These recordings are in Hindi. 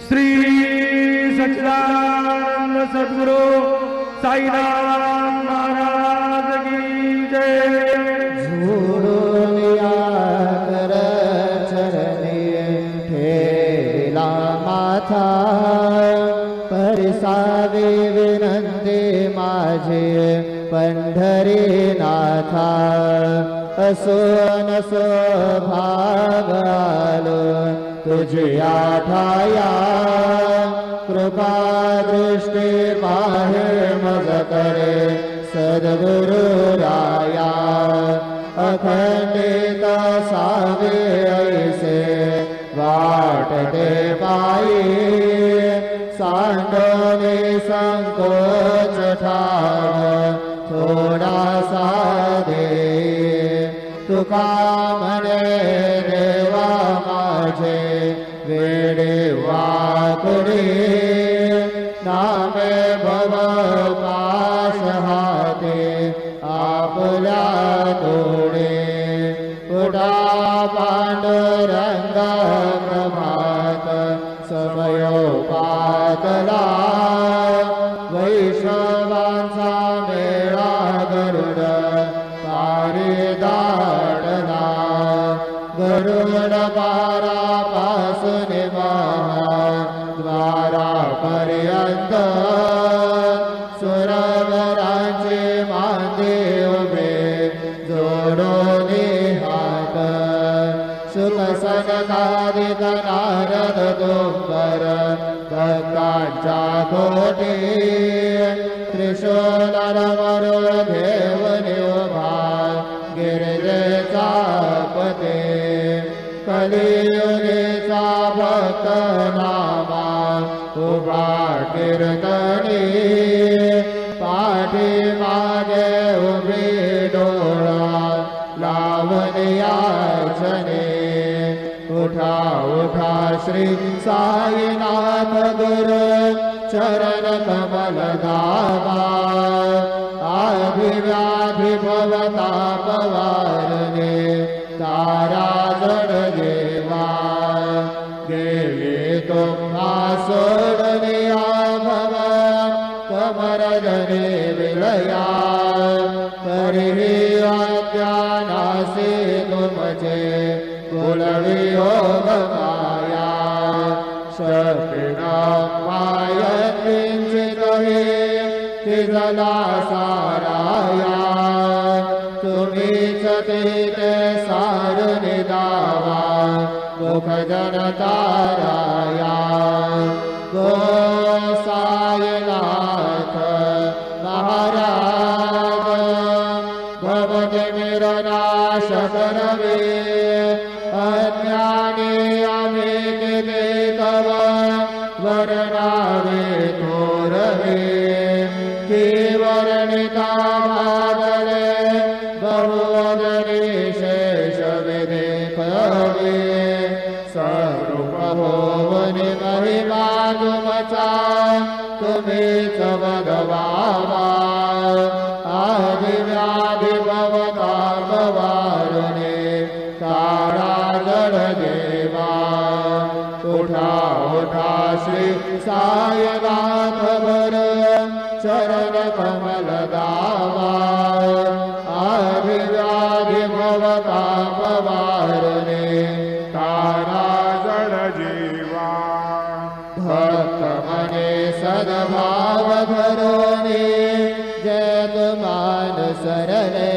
श्री सच्चिदानंद सद्गुरु साईनाथ महाराज की जय। झुरून या कर चरणी ठेला माथा, परिसावी विनंती माझी पंढरीनाथा। असो नसो भाग आलो तुझ्या ठाया, कृपा दृष्टी पाहे मज करे सद्गुरु राया। अखंडित सावे ऐसे वाटते पायी, सांडोने संकोच ठाव थोडासा दे। तुका म्हणे देवा माझे वेडे वाकुडे, नामे भव पाश हाते आपल्या तोडे। उठा पांडुरंग प्रभात समयोपातला, वैष्णवांचा मेळा गरुड पारी दाटला। गरुड पारापासून महाद्वारापर्यंत, सुरवरांचे मांदे उभे जोडून हात। सुख सनकादिक नारद तुंबर भक्तांच्या कोटी, त्रिशूल मरुळ घेऊन उभा गिरिजेचा पते। कलियुगेचा भक्त नामा उभा कीर्तनी, पाठी मागे उभी डोळा लावून याचने। उठा उठा श्री साईनाथ गुरु चरण कमल दाबा। आधिव्याधि भवताप वारणे तारा जड देवा। गेले तुम्हा सोडनिया भव कमर जने विलया। तरीही अज्ञानासे तुमचे कुलवी योग माया। शक्तीना माय किंचित तिजला साराया। तुम्हीच ते सारुन दावा मुख जनताराया। गो साईनाथ महाराज भवति निरनाश करवे। अज्ञानी आम्ही किती तव वर्णावे थोरवे। की वर्णिता भादले बहुवदनी शेष विदेखवे। स्वरूप होवनि महिमा तुमचा तुम्हीच भगवावा। आदिव्याधि भवताप वारुणे तारा जड देवा। उठा उठा श्री साईनाथ गुरु चरण कमल दावा। आदिव्याधि भवताप वारुणे तारा जड जीवा। भक्त मने सद्भाव धरोने जयतुमान सरले।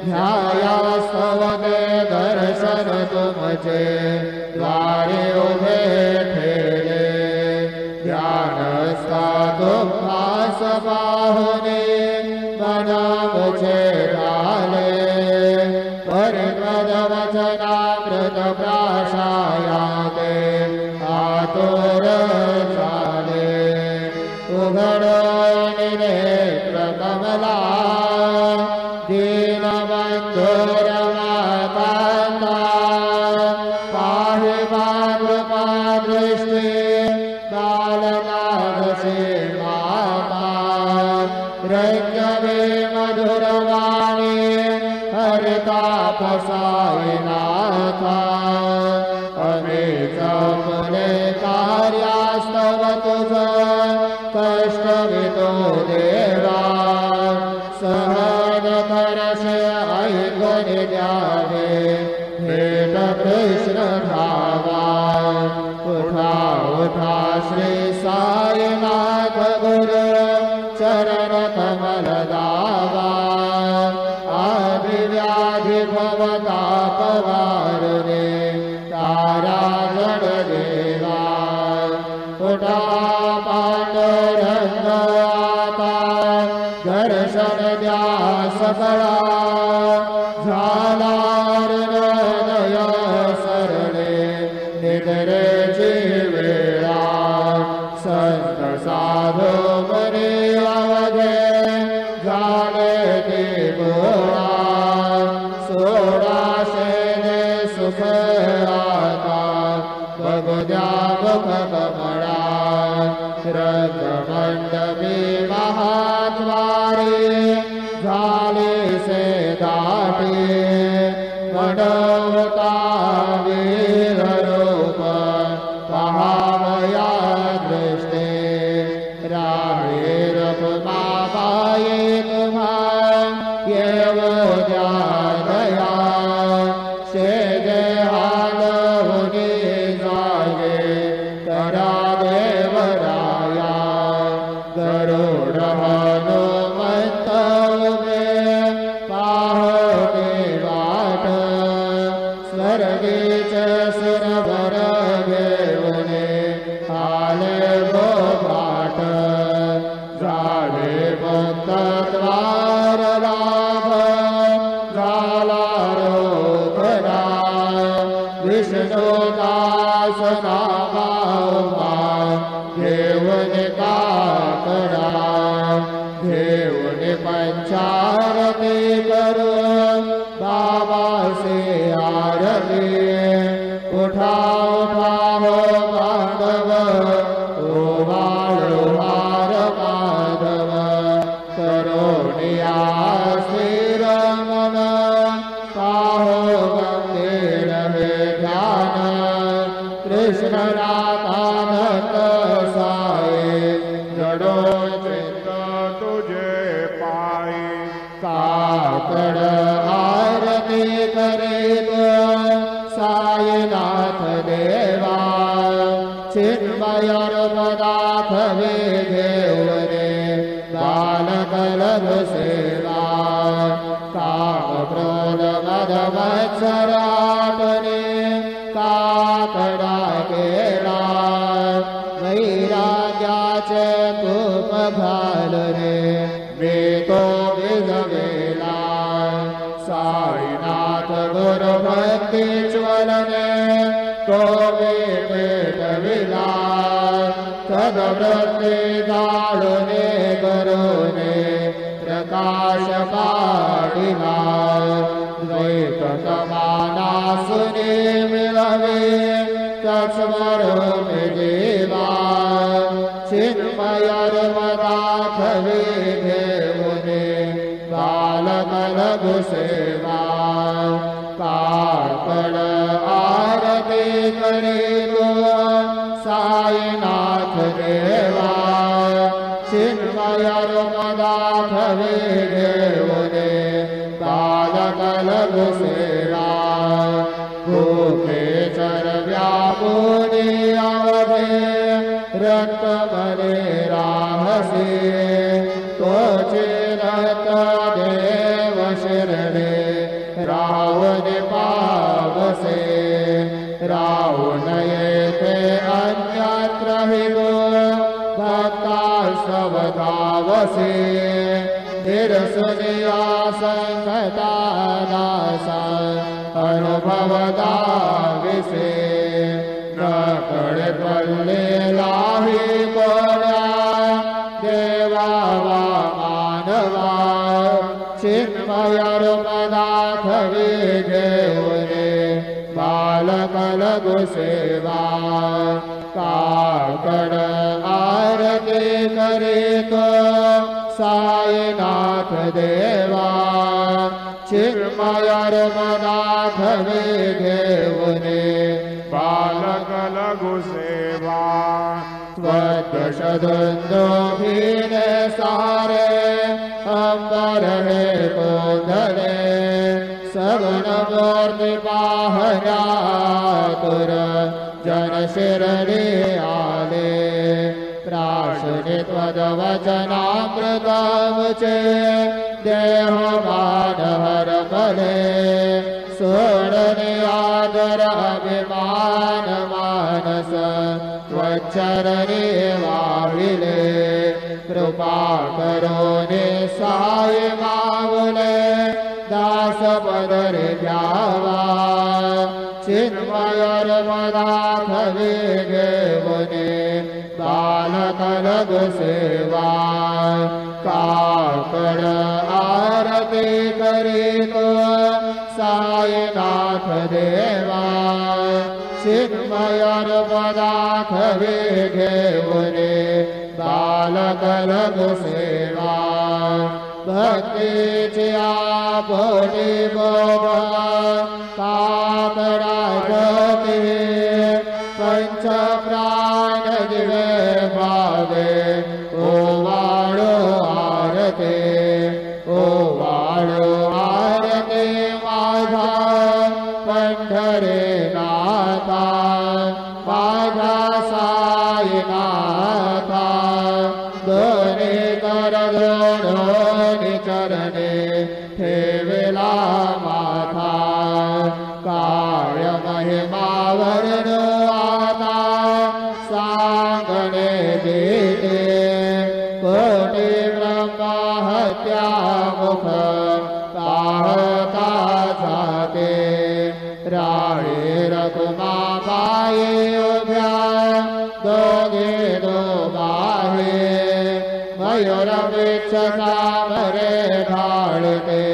ध्याया स्तवने दर्शन तुमचे द्वारे उभे ठेले। ध्यानस्था तुम्हास पाहुने मना मुझे डाले। परिपद वचनामृत प्राशायाते आतुर झाले। उघडून नेत्र कमला दीनबंधुर मातांना। पाहि मातृपा दृष्टी कालनादशी माता। रंजवे मधुरवाणी हरिताप साईनाथा। अनेक मुले कार्या स्तव तुझ कष्ट वितो देवा सहन करशे ऐकून द्यावे भेट कृष्ण धावा उठा उठा श्री साईनाथ गुरु चरण कमल दावा आदिव्याधि भवताप वारुणे तारा जड देवा उठा पांडुरंग आता दर्शन द्या सकळा झाला हृदय सरणे निद्रेची वेळा संत साधू मने अवघे झाले ते गोळा सोडाशे सुख आता बघू द्या मुख कमळा रंगमंडपी महाद्वारे झाले से दाटे मडवता वीर रूप पहावया दृष्टे राहेर बाबाये तुम्हा येव द्या दया शेजे हालवुनी जागे करा देवराया गरुड हनुमंत उभे पाहते वाट स्वर्गीचे सुरभर घेऊने आले गोपाट झाले भक्त द्वार लाभ झाला रोगरा विष्णुदास नामा घेऊन काकडा घेऊन पंचारती करू बाबासे आरती उठा उठा हो पांडव ओवाळो हार माधव करोनिया श्रीरमण पाहो गंभीर हे ध्यान कृष्ण राधानंद साई जडो चित्त तुझे पायी काकड आरती करीत साईनाथ देवा चिन्मय पदार्थवे घेऊने बालकलभ सेवा काम क्रोध मद मत्सराटने काकडा केला वैराग्याचे तूप घालणे मी तो विजवेला साईनाथ गुरु भक्ती ज्वलने तो मी पेटविला तदवृत्ती जाळुने करुणे प्रकाश पाडिला द्वैत समानासुने मिळवे तत्स्वरूप जीवा चिन्मय दाखवे घेऊने बालकलघु सेवा काकड आरती करीतो साईनाथ देवा चिन्मय दाखवे घेऊने बालकलघु सेवा भूखे चर व्यापुनी अवधे रक्त बने राहसे तोचे रत देव शिरणे रावण पावसे रावण येथे अन्यत्र हितो भक्ता स्वधावसे निरसुनिया संकटा नासा अनुभवदा विसे न कळे पडले लाही कोण्या देवा वा मानवा चिन्मय पदार्थवे घेऊने बालकलघु सेवा काकड आरती करीतो साईनाथ देवा चिन्मय पदार्थवे घेऊने बालकलघु सेवा वद्यशदुन्दोभिने सारे अंबर हे कोंधले सगुणमूर्ति पाहनातुर जन शिरडी आले प्राशुनि त्वदवचनामृतमुचे देह मानहर मले सोडने आदर अभिमान मानस त्वच्चरणे वाहिले कृपा करो निसाय मावले दास पदरे द्यावा चिन्मयर मदाखवे घेवने बालकलग सेवा काकड आरती करीत साईनाथ देवा चिन्मयर पदाखवे घेवने बालकलग सेवा भक्तीची आपोटी बोध काकडा जते पंच प्राण दिवे भावे ओवाळो आरते ओवाळो आरते माझा पंढरे नाथा माझा साईनाथा दोन्ही कर दोन्ही चरणे ठेविला माथा काळ महिमावरण आता सांगणे देते कोटी ब्रह्मा हत्या मुख पाहता जाते राळे रखुमाबाई उभ्या दोघे दोबाहे मयूर वृक्षकामरे ढाळते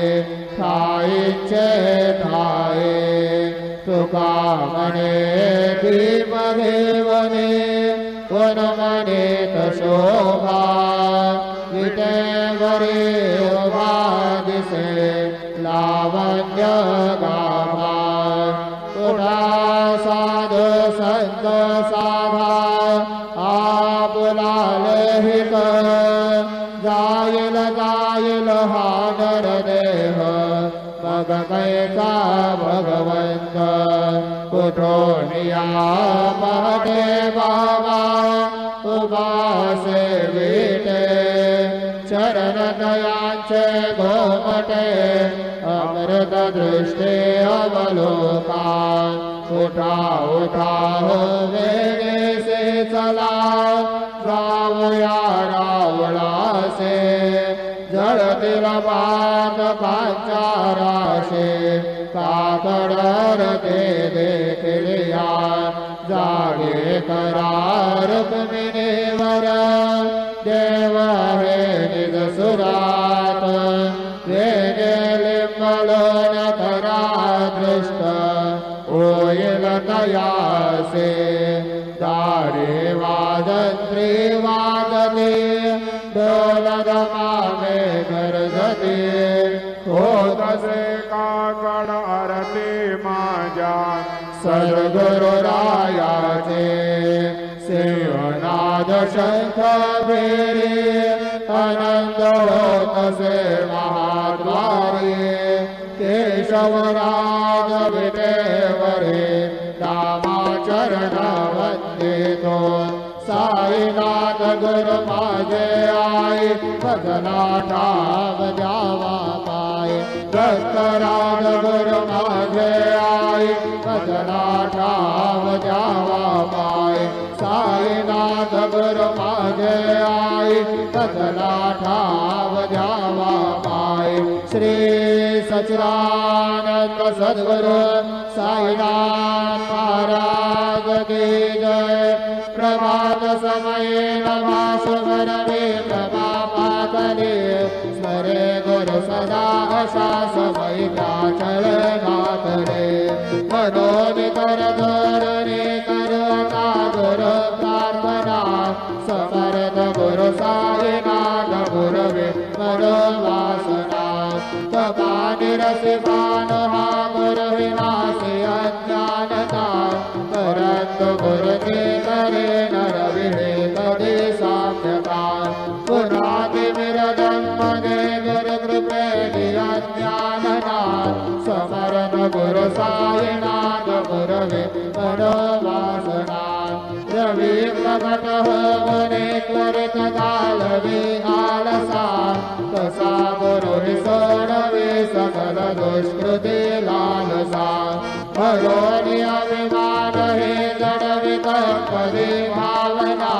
ठाईचे ठाये तुका म्हणे भीमदेवने वनमनेत शोभा विटेवरे उभा दिसे लावण्य गाभा पुढा साधू संत साधा आपुलाले हित जाईल जाईल हा नरदेह मग कैसा भगवंत कुठोनिया पहाटे बाबा उभासे विटे चरण दयांचे घोमटे अमृत दृष्टे अवलोका उठा उठा हो वेगे से चला जाऊया रावळासे जळतील पातकांचाराशे काकड ते देखलिया जागे करार रुक्मिणीवर देव हे निज सुरात वेगे लिंबलोन करा दृष्ट होईल तयासे दारे वाजत्री वाजते डोलदमामे गरजते होतसे काकड आरती माझ्या सद्गुरुरायाचे सेवनाद शंख फेरी आनंद होतसे महाद्वारे केशवराज विटेवरे रामाचरण वंदितो साईनाथ गुरु माझे आई भजना ठाव जावा पाय दत्तराज गुरु माझे आई भजना ठाव जावा पाय साईनाथ गुरु माझे आई भजना ठाव जावा पाय श्री सच्चिदानंद सद्गुरु साईनाथ महाराज की जय। प्रभात समये नमा सुमरणे प्रभा पातले स्मरे गुरु सदा आशा समय चल नाथरे मनोविकर धोरणे करता गुरु प्रार्थना समर्थ गुरु साईनाथ गुरवे मनोवासना तपानिरसिपान हा गुरु विनाशी अज्ञानता परंतु गुरु के करे नर विवेक पदे साम्यता पुनातिमिरदं मदे गुरुकृपेणि अज्ञाननाथ समर्थ गुरु साईनाथ गुरवे मनोवासनाथ रवि प्रकटः मने त्वरित कालवे आलसा तसा गुरुहि सोडवे सकल दुष्कृति लालसा हरोनि अभिमान हे जड़ विकल्पदे भावना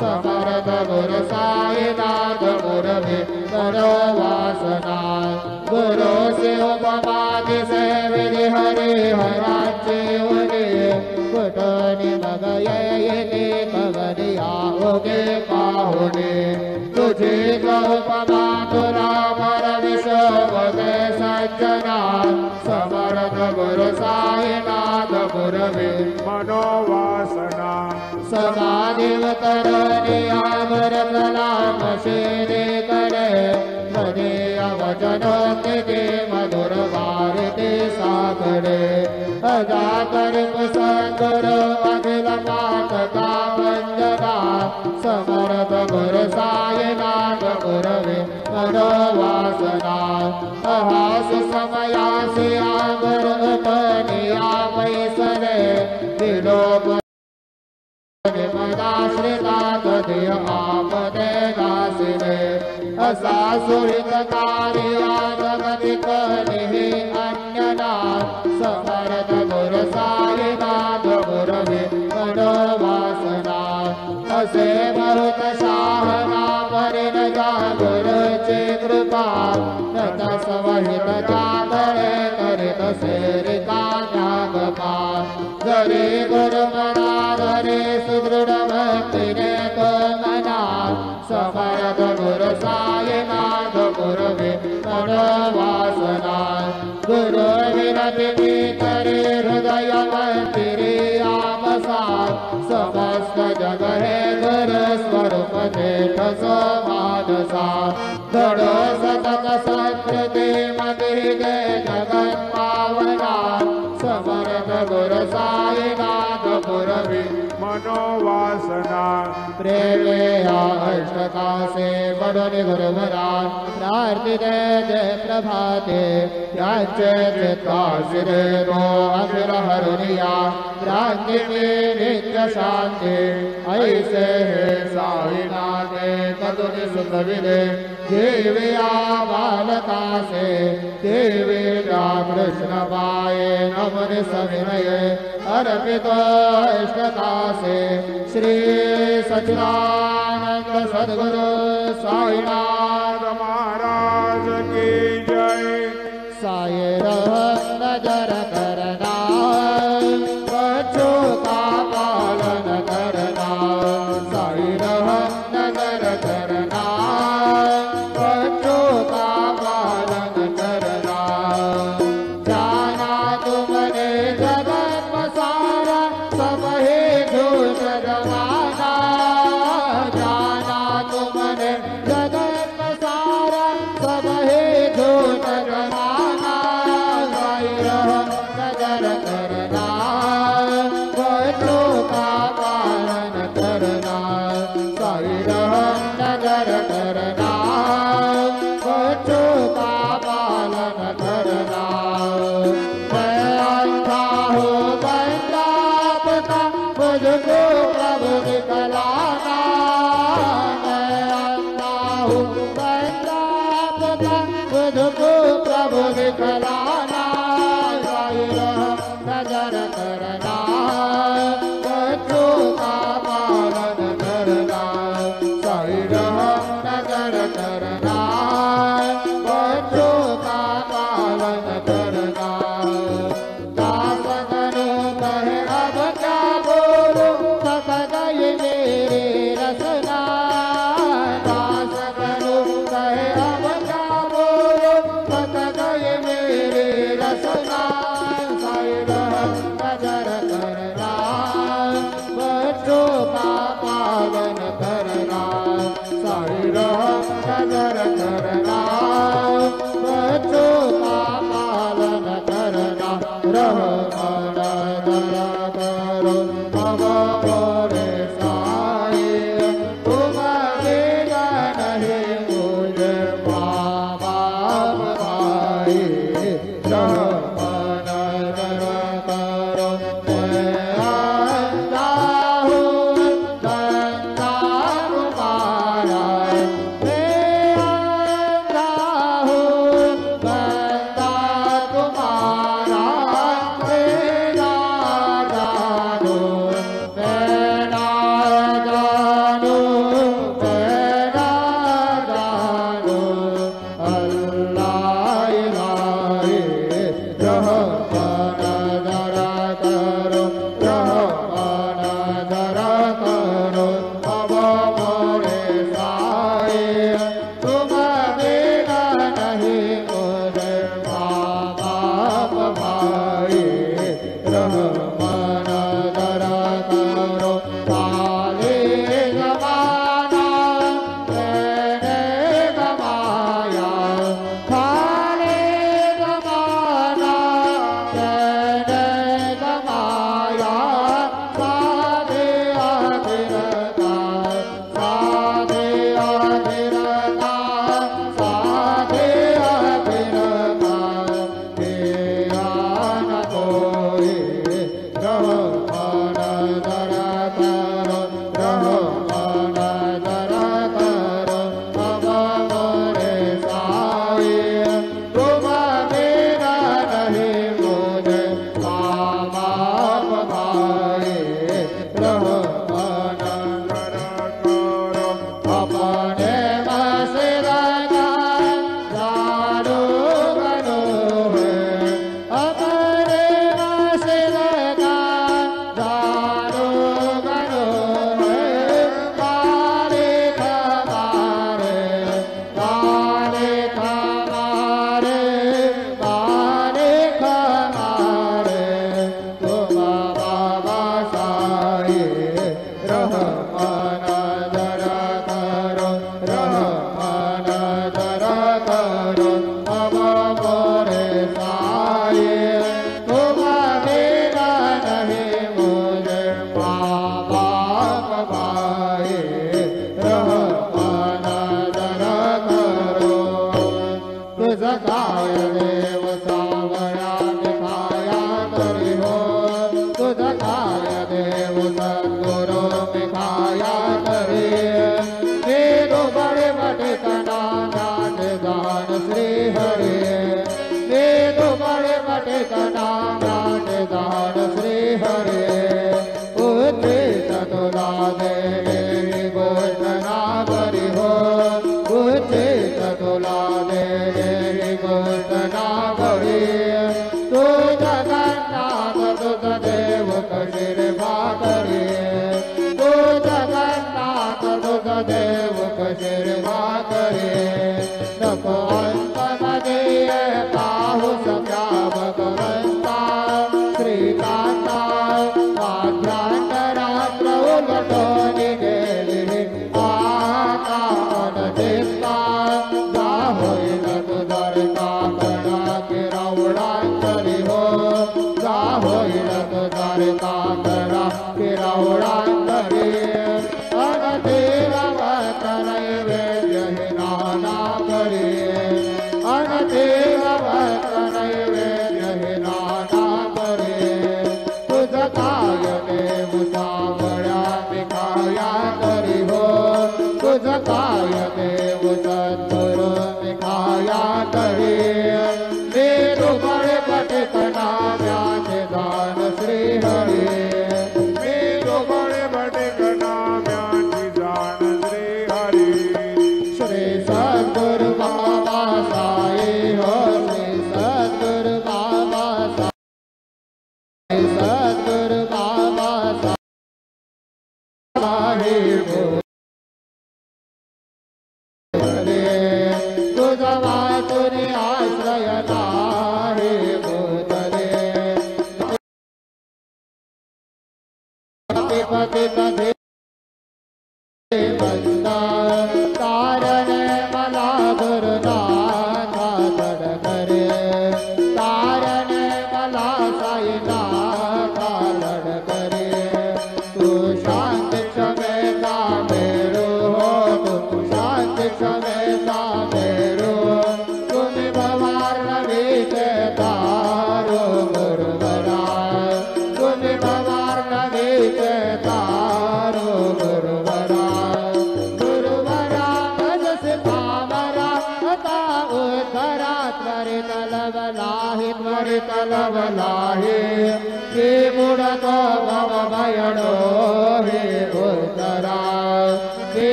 समर्थ गुरु साईनाथ गुरवे मनोवासना गुरु से उपमादि से विधि हरे हराचे उने कुटनि मगये कगनिया होगे पाहुने तुझे उपमा तुरा पर विश्व सज्जना समर्थ गुरु साईनाथ गुरवे मनोवासना समाधिवतरनिया भरतनाम शेरे करे मदे अवचनोक्ति मधुर वारिते साकरे अजातर कुसंकर अखिल पाठका वंदना समर्थ गुरु साईनाथ गुरवे मनोवासना अहास समयासे आगर अपनिया पैसरे विलोक पदाश्रिता तदे आपदे दासिने असासुरित कार्या जगति कनिहि अन्यना समर्थ गुरु साईनाथ गुरवे मनोवासना असे बहुत साहना परिन जागर चे कृपा नत सवहित जागरे करित सेरिका नागपा जरे गुरु मना धरे सुदृढ़ भक्तिने तो मना समर्थ गुरु साईनाथ गुरवे मनोवासना गुरु विनति करे हृदय मंदिरे आमसा समस्त जग है गुरु स्वरूप जेठ समानसा दृढ़ सतत संस्कृति मंदिर जगत पावना समर्थ गुरु साईनाथ गुरवे मनोवासना प्रेमे अष्टका से बड़ोनि गुरुवरा प्रार्थिते जय प्रभाते याचे चित्ता सिरे दो अखिल हरुनिया क्रांति में नित्य शांति ऐसे है साईनाथे कतुनि सुख विदे देविया बालका से देवी कृष्ण पाए नमन सविनय अर्पित इष्टता से श्री सच्चिदानंद सद्गुरु साईनाथ महाराज की जय। साई रहम नजर करना बच्चों का पालन करना साई रहम नजर करना बच्चों का पालन करना जाना तुमने जगत पसारा सब ही झूठ जमाना जाना तुमने जगत पसारा सब ही झूठ जमाना साई रहम नजर करना बच्चों का पालन करना साई रहम नजर करना बच्चों का पालन करना मैं अंधा हूँ बंदा पता मुझको प्रभु दिखलाना मैं अंधा हूँ बंदा पता मुझको प्रभु दिखलाना साई रहम नजर करना बच्चों का पालन करना साई रहम नजर करना बच्चों का पालन करना दास करो कहे अब क्या बोलो थक गई मेरी रसना दास करो कहे अब क्या बोलो थक गई मेरी रसना साई रहम नजर करना बच्चों का पालन करना साई रहम नजर करना बच्चों का पालन करना रहमान दया करो अब मोरे साई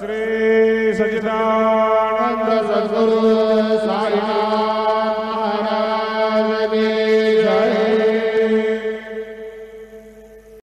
Sri Sajidam